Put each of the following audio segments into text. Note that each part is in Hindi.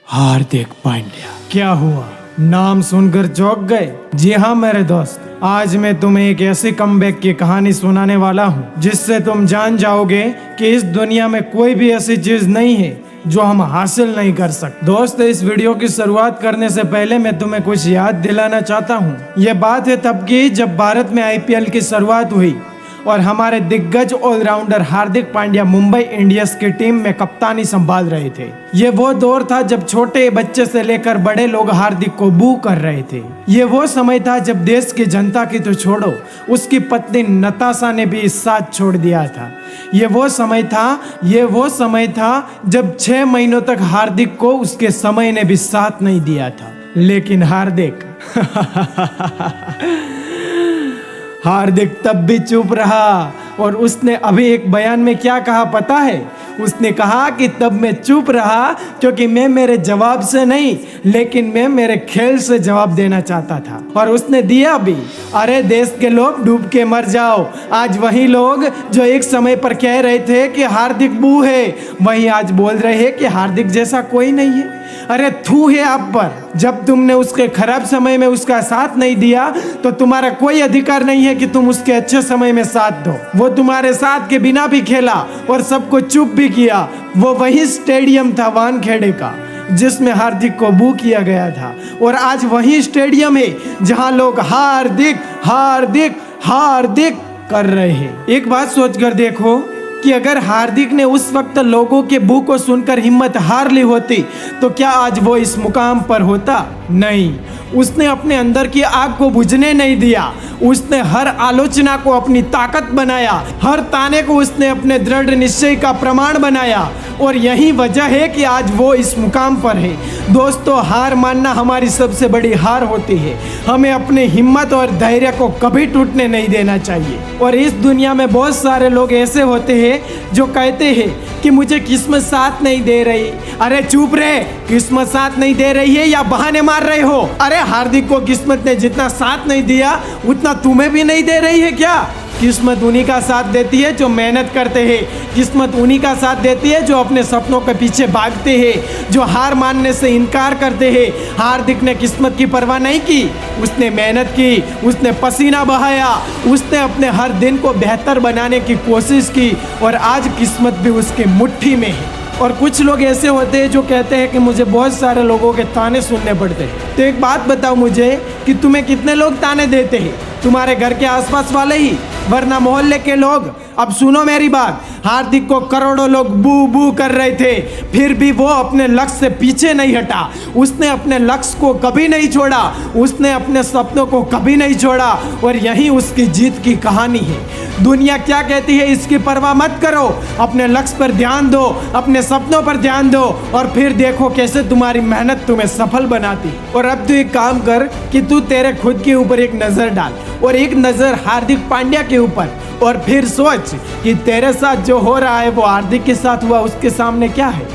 हार्दिक पांड्या। क्या हुआ, नाम सुनकर चौंक गए? जी हाँ मेरे दोस्त, आज मैं तुम्हें एक ऐसी कमबैक की कहानी सुनाने वाला हूँ जिससे तुम जान जाओगे कि इस दुनिया में कोई भी ऐसी चीज नहीं है जो हम हासिल नहीं कर सकते। दोस्त, इस वीडियो की शुरुआत करने से पहले मैं तुम्हें कुछ याद दिलाना चाहता हूँ। ये बात है तब की जब भारत में आईपीएल की शुरुआत हुई और हमारे दिग्गज ऑलराउंडर हार्दिक पांड्या मुंबई इंडियंस की टीम में कप्तानी संभाल रहे थे। ये वो दौर था जब छोटे बच्चे से लेकर बड़े लोग हार्दिक को बू कर रहे थे। ये वो समय था जब देश की जनता की तो छोड़ो, उसकी पत्नी नताशा ने भी इस साथ छोड़ दिया था। ये वो समय था जब 6 महीनों तक हार्दिक को उसके समय ने भी साथ नहीं दिया था। लेकिन हार्दिक तब भी चुप रहा और उसने अभी एक बयान में क्या कहा पता है? उसने कहा कि तब मैं चुप रहा क्योंकि मैं मेरे जवाब से नहीं लेकिन मैं मेरे खेल से जवाब देना चाहता था, और उसने दिया भी। अरे देश के लोग डूब के मर जाओ, आज वही लोग जो एक समय पर कह रहे थे कि हार्दिक बू है, वही आज बोल रहे हैं कि हार्दिक जैसा कोई नहीं है। अरे थू है आप पर, जब तुमने उसके खराब समय में उसका साथ नहीं दिया तो तुम्हारा कोई अधिकार नहीं है कि तुम उसके अच्छे समय में साथ दो। वो तुम्हारे साथ के बिना भी खेला और सबको चुप भी किया। वो वही स्टेडियम था वानखेड़े का जिसमें हार्दिक को बू किया गया था, और आज वही स्टेडियम है जहां लोग हार्दिक हार्दिक हार्दिक कर रहे हैं। एक बात सोचकर देखो कि अगर हार्दिक ने उस वक्त लोगों के बू को सुनकर हिम्मत हार ली होती तो क्या आज वो इस मुकाम पर होता? नहीं, उसने अपने अंदर की आग को बुझने नहीं दिया। उसने हर आलोचना को अपनी ताकत बनाया, हर ताने को उसने अपने दृढ़ निश्चय का प्रमाण बनाया, और यही वजह है कि आज वो इस मुकाम पर है। दोस्तों, हार मानना हमारी सबसे बड़ी हार होती है। हमें अपनी हिम्मत और धैर्य को कभी टूटने नहीं देना चाहिए। और इस दुनिया में बहुत सारे लोग ऐसे होते हैं जो कहते हैं कि मुझे किस्मत साथ नहीं दे रही। अरे चुप रहे, किस्मत साथ नहीं दे रही है या बहाने मार रहे हो? अरे हार्दिक को किस्मत ने जितना साथ नहीं दिया उतना तुम्हें भी नहीं दे रही है क्या? किस्मत उन्हीं का साथ देती है जो मेहनत करते हैं। किस्मत उन्हीं का साथ देती है जो अपने सपनों के पीछे भागते हैं, जो हार मानने से इनकार करते हैं। हार्दिक ने किस्मत की परवाह नहीं की, उसने मेहनत की, उसने पसीना बहाया, उसने अपने हर दिन को बेहतर बनाने की कोशिश की, और आज किस्मत भी उसकी मुट्ठी में है। और कुछ लोग ऐसे होते हैं जो कहते हैं कि मुझे बहुत सारे लोगों के ताने सुनने पड़ते हैं। तो एक बात बताओ मुझे कि तुम्हें कितने लोग ताने देते हैं? तुम्हारे घर के आसपास वाले ही, वरना मोहल्ले के लोग? अब सुनो मेरी बात, हार्दिक को करोड़ों लोग बू बू कर रहे थे, फिर भी वो अपने लक्ष्य से पीछे नहीं हटा। उसने अपने लक्ष्य को कभी नहीं छोड़ा, उसने अपने सपनों को कभी नहीं छोड़ा, और यही उसकी जीत की कहानी है। दुनिया क्या कहती है इसकी परवाह मत करो, अपने लक्ष्य पर ध्यान दो, अपने सपनों पर ध्यान दो, और फिर देखो कैसे तुम्हारी मेहनत तुम्हें सफल बनाती। और अब तू एक काम कर कि तू तेरे खुद के ऊपर एक नजर डाल और एक नजर हार्दिक पांड्या के ऊपर, और फिर सोच कि तेरे साथ जो हो रहा है वो हार्दिक के साथ हुआ, उसके सामने क्या है?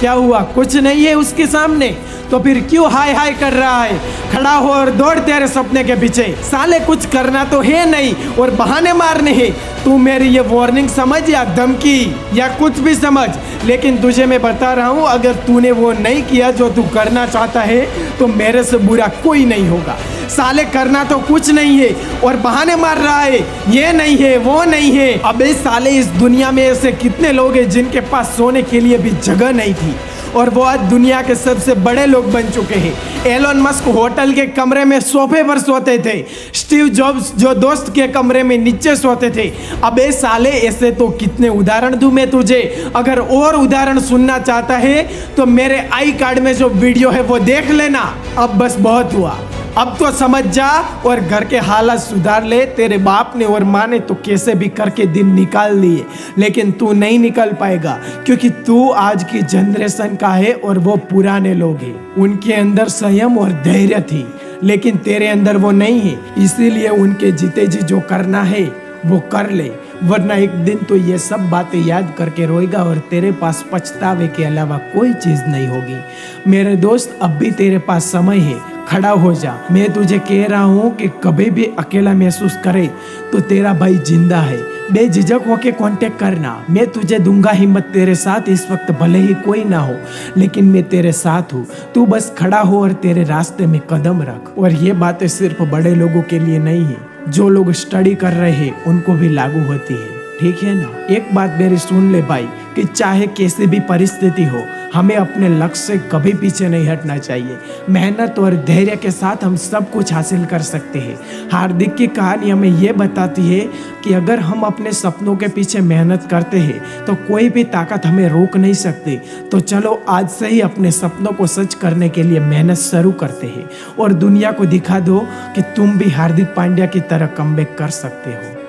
क्या हुआ? कुछ नहीं है उसके सामने। तो फिर क्यों हाय हाय कर रहा है? खड़ा हो और दौड़ तेरे सपने के पीछे। साले कुछ करना तो है नहीं और बहाने मारने हैं। तू मेरी ये वार्निंग समझ या धमकी या कुछ भी समझ, लेकिन तुझे मैं बता रहा हूँ, अगर तूने वो नहीं किया जो तू करना चाहता है तो मेरे से बुरा कोई नहीं होगा। साले करना तो कुछ नहीं है और बहाने मार रहा है, ये नहीं है वो नहीं है। अबे साले, इस दुनिया में ऐसे कितने लोग हैं जिनके पास सोने के लिए भी जगह नहीं थी और वो आज दुनिया के सबसे बड़े लोग बन चुके हैं। एलोन मस्क होटल के कमरे में सोफे पर सोते थे, स्टीव जॉब्स जो दोस्त के कमरे में नीचे सोते थे। अबे साले, ऐसे तो कितने उदाहरण दूं मैं तुझे। अगर और उदाहरण सुनना चाहता है तो मेरे आई कार्ड में जो वीडियो है वो देख लेना। अब बस बहुत हुआ, अब तो समझ जा और घर के हालात सुधार ले। तेरे बाप ने और माँ ने तो कैसे भी करके दिन निकाल लिए, लेकिन तू नहीं निकल पाएगा क्योंकि तू आज की जनरेशन का है और वो पुराने लोग हैं। उनके अंदर संयम और धैर्य थी, लेकिन तेरे अंदर वो नहीं है। इसीलिए उनके जीते जी जो करना है वो कर ले, वरना एक दिन तो ये सब बातें याद करके रोएगा और तेरे पास पछतावे के अलावा कोई चीज नहीं होगी। मेरे दोस्त, अब भी तेरे पास समय है, खड़ा हो जा। मैं तुझे कह रहा हूँ कि कभी भी अकेला महसूस करे तो तेरा भाई जिंदा है, बेझिझक होके कांटेक्ट करना। मैं तुझे दूंगा हिम्मत तेरे साथ इस वक्त, भले ही कोई ना हो लेकिन मैं तेरे साथ हूँ। तू बस खड़ा हो और तेरे रास्ते में कदम रख। और ये बातें सिर्फ बड़े लोगों के लिए नहीं है, जो लोग स्टडी कर रहे हैं उनको भी लागू होती है, ठीक है ना। एक बात मेरी सुन ले भाई, कि चाहे कैसी भी परिस्थिति हो हमें अपने लक्ष्य से कभी पीछे नहीं हटना चाहिए। मेहनत और धैर्य के साथ हम सब कुछ हासिल कर सकते हैं। हार्दिक की कहानी हमें ये बताती है कि अगर हम अपने सपनों के पीछे मेहनत करते हैं तो कोई भी ताकत हमें रोक नहीं सकती। तो चलो आज से ही अपने सपनों को सच करने के लिए मेहनत शुरू करते हैं और दुनिया को दिखा दो कि तुम भी हार्दिक पांड्या की तरह कमबैक कर सकते हो।